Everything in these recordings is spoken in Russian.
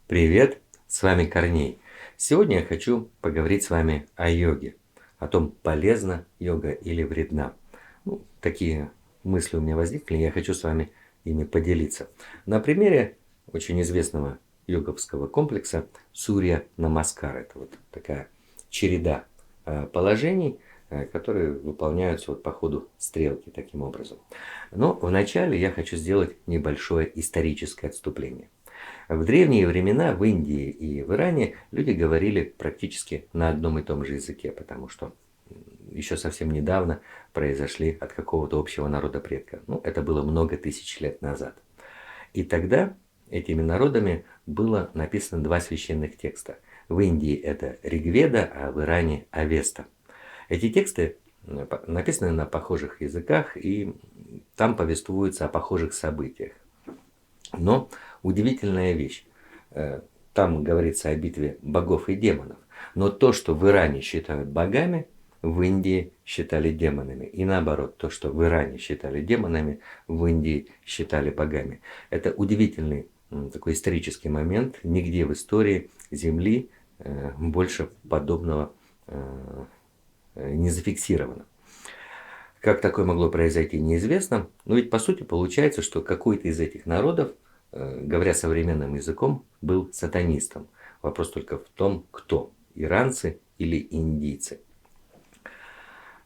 Привет, с вами Корней. Сегодня я хочу поговорить с вами о йоге, о том, полезна йога или вредна. Такие мысли у меня возникли, и я хочу с вами ими поделиться. На примере очень известного йоговского комплекса Сурья Намаскар. Это вот такая череда положений, которые выполняются вот по ходу стрелки таким образом. Но вначале я хочу сделать небольшое историческое отступление. В древние времена в Индии и в Иране люди говорили практически на одном и том же языке, потому что еще совсем недавно произошли от какого-то общего народа предка. Это было много тысяч лет назад. И тогда этими народами было написано два священных текста. В Индии это Ригведа, а в Иране Авеста. Эти тексты написаны на похожих языках, и там повествуются о похожих событиях. Но удивительная вещь. Там говорится о битве богов и демонов. Но то, что в Иране считают богами, в Индии считали демонами. И наоборот, то, что в Иране считали демонами, в Индии считали богами. Это удивительный такой исторический момент. Нигде в истории Земли больше подобного не зафиксировано. Как такое могло произойти, неизвестно. Но ведь по сути получается, что какой-то из этих народов, говоря современным языком, был сатанистом. Вопрос только в том, кто. Иранцы или индийцы.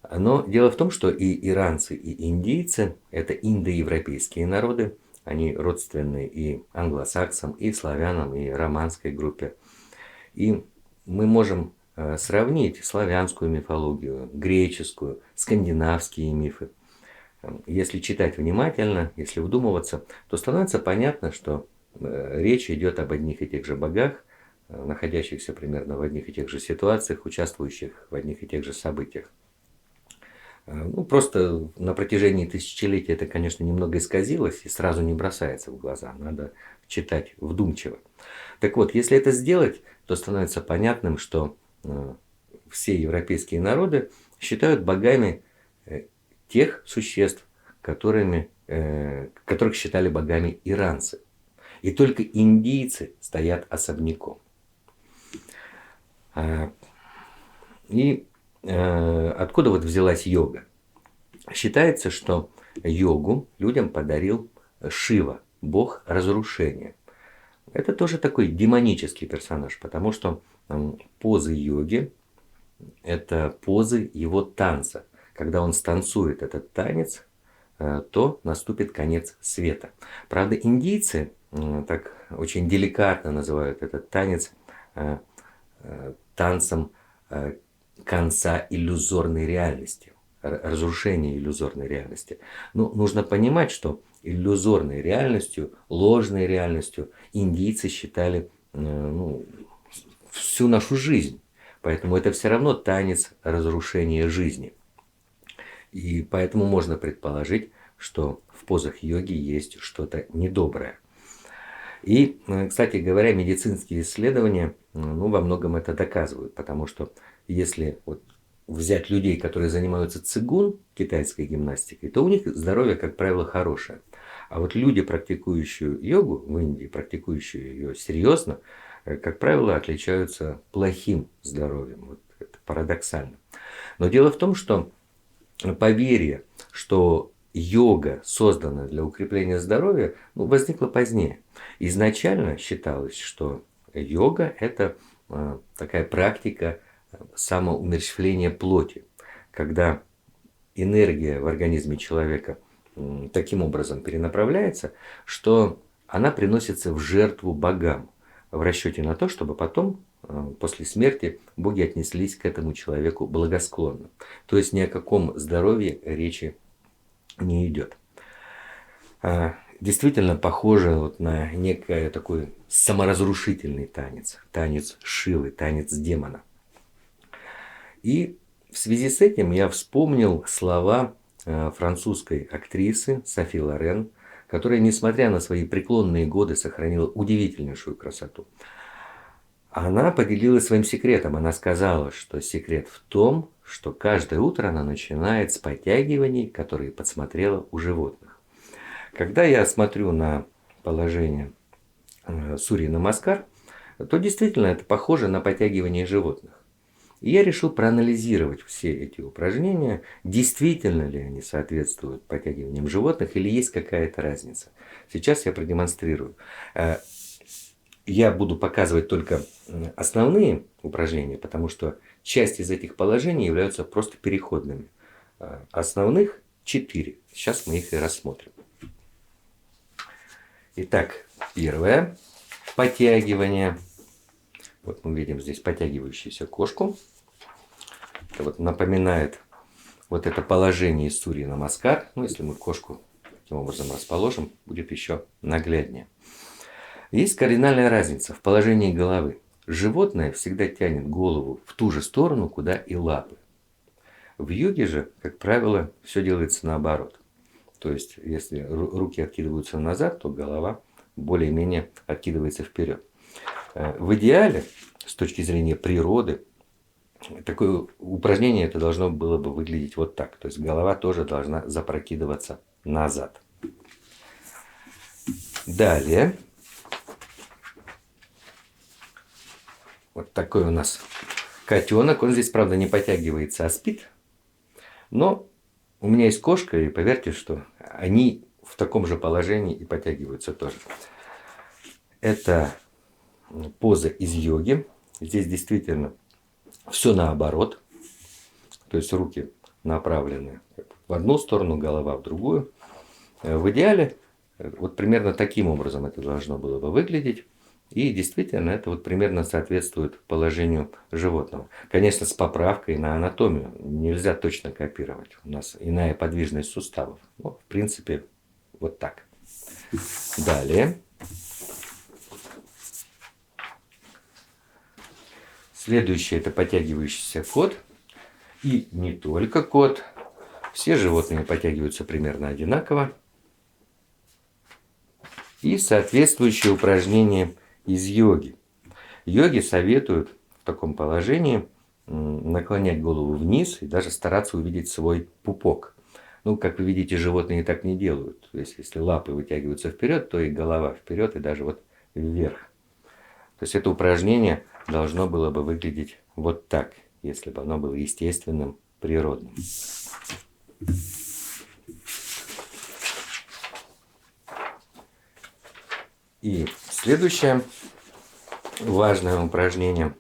Но дело в том, что и иранцы, и индийцы – это индоевропейские народы. Они родственны и англосаксам, и славянам, и романской группе. И мы можем сравнить славянскую мифологию, греческую, скандинавские мифы. Если читать внимательно, если вдумываться, то становится понятно, что речь идет об одних и тех же богах, находящихся примерно в одних и тех же ситуациях, участвующих в одних и тех же событиях. Просто на протяжении тысячелетий это, конечно, немного исказилось и сразу не бросается в глаза. Надо читать вдумчиво. Так вот, если это сделать, то становится понятным, что все европейские народы считают богами тех существ, которых считали богами иранцы. И только индийцы стоят особняком. И откуда вот взялась йога? Считается, что йогу людям подарил Шива, бог разрушения. Это тоже такой демонический персонаж, потому что позы йоги – это позы его танца. Когда он станцует этот танец, то наступит конец света. Правда, индийцы так очень деликатно называют этот танец танцем конца иллюзорной реальности, разрушения иллюзорной реальности. Нужно понимать, что иллюзорной реальностью, ложной реальностью индийцы считали всю нашу жизнь. Поэтому это все равно танец разрушения жизни. И поэтому можно предположить, что в позах йоги есть что-то недоброе. И, кстати говоря, медицинские исследования во многом это доказывают, потому что если взять людей, которые занимаются цигун, китайской гимнастикой, то у них здоровье, как правило, хорошее. А вот люди, практикующие йогу в Индии, практикующие ее серьезно, как правило, отличаются плохим здоровьем. Это парадоксально. Но дело в том, что поверье, что йога создана для укрепления здоровья, возникло позднее. Изначально считалось, что йога – это такая практика самоумерщвления плоти, когда энергия в организме человека таким образом перенаправляется, что она приносится в жертву богам в расчете на то, чтобы потом, после смерти, боги отнеслись к этому человеку благосклонно. То есть ни о каком здоровье речи не идет. Действительно похоже на некий такой саморазрушительный танец, танец Шивы, танец демона. И в связи с этим я вспомнил слова французской актрисы Софи Лорен, которая, несмотря на свои преклонные годы, сохранила удивительнейшую красоту. Она поделилась своим секретом. Она сказала, что секрет в том, что каждое утро она начинает с подтягиваний, которые подсмотрела у животных. Когда я смотрю на положение Сурья Намаскар, то действительно это похоже на подтягивание животных. И я решил проанализировать все эти упражнения, действительно ли они соответствуют подтягиваниям животных или есть какая-то разница. Сейчас я продемонстрирую. Я буду показывать только основные упражнения, потому что часть из этих положений являются просто переходными. Основных 4. Сейчас мы их и рассмотрим. Итак, первое. Подтягивание. Вот мы видим здесь подтягивающуюся кошку. Это вот напоминает вот это положение из Сурья Намаскар. Ну, если мы кошку таким образом расположим, будет еще нагляднее. Есть кардинальная разница в положении головы. Животное всегда тянет голову в ту же сторону, куда и лапы. В йоге же, как правило, все делается наоборот. То есть, если руки откидываются назад, то голова более-менее откидывается вперед. В идеале, с точки зрения природы, такое упражнение это должно было бы выглядеть вот так. То есть голова тоже должна запрокидываться назад. Далее. Вот такой у нас котенок. Он здесь, правда, не подтягивается, а спит. Но у меня есть кошка, и поверьте, что они в таком же положении и подтягиваются тоже. Это поза из йоги. Здесь действительно все наоборот. То есть руки направлены в одну сторону, голова в другую. В идеале вот примерно таким образом это должно было бы выглядеть. И действительно это вот примерно соответствует положению животного. Конечно, с поправкой на анатомию. Нельзя точно копировать. У нас иная подвижность суставов. Ну, в принципе, вот так. Далее. Следующее это подтягивающийся кот. И не только кот. Все животные подтягиваются примерно одинаково. И соответствующие упражнения из йоги. Йоги советуют в таком положении наклонять голову вниз и даже стараться увидеть свой пупок. Ну, как вы видите, животные так не делают. То есть, если лапы вытягиваются вперед, то и голова вперед, и даже вот вверх. То есть, это упражнение должно было бы выглядеть вот так, если бы оно было естественным, природным. И следующее важное упражнение.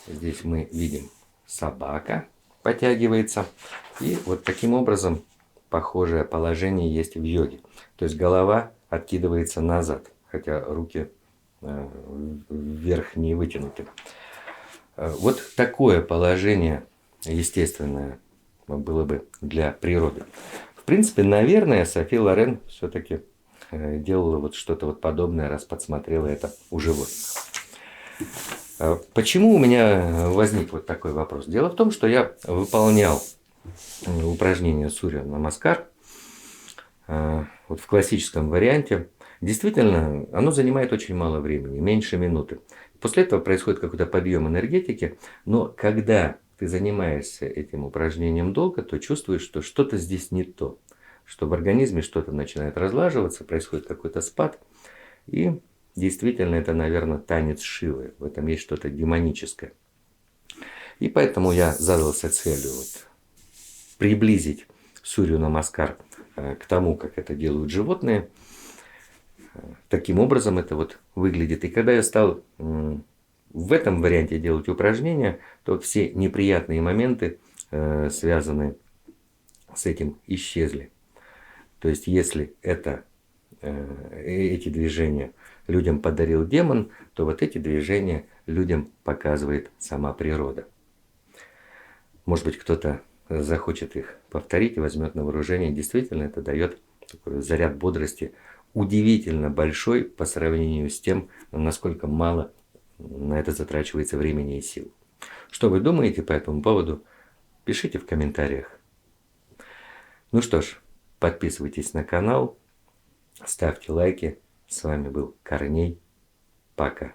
Здесь мы видим, собака подтягивается. И вот таким образом похожее положение есть в йоге. То есть голова откидывается назад, хотя руки вверх не вытянуты. Вот такое положение естественное было бы для природы. В принципе, наверное, Софи Лорен все-таки делала вот что-то вот подобное, раз подсмотрела это у животных. Почему у меня возник вот такой вопрос? Дело в том, что я выполнял упражнение Сурья Намаскар вот в классическом варианте. Действительно, оно занимает очень мало времени, меньше минуты. После этого происходит какой-то подъем энергетики, но когда ты занимаешься этим упражнением долго, то чувствуешь, что что-то здесь не то, что в организме что-то начинает разлаживаться, происходит какой-то спад, и действительно это, наверное, танец Шивы, в этом есть что-то демоническое. И поэтому я задался целью вот приблизить Сурью Намаскар к тому, как это делают животные. Таким образом это вот выглядит. И когда я стал в этом варианте делать упражнения, то все неприятные моменты, связанные с этим, исчезли. То есть если эти движения людям подарил демон, то вот эти движения людям показывает сама природа. Может быть, кто-то захочет их повторить и возьмет на вооружение. Действительно, это дает такой заряд бодрости, удивительно большой по сравнению с тем, насколько мало на это затрачивается времени и сил. Что вы думаете по этому поводу? Пишите в комментариях. Ну что ж, подписывайтесь на канал, ставьте лайки. С вами был Корней. Пока.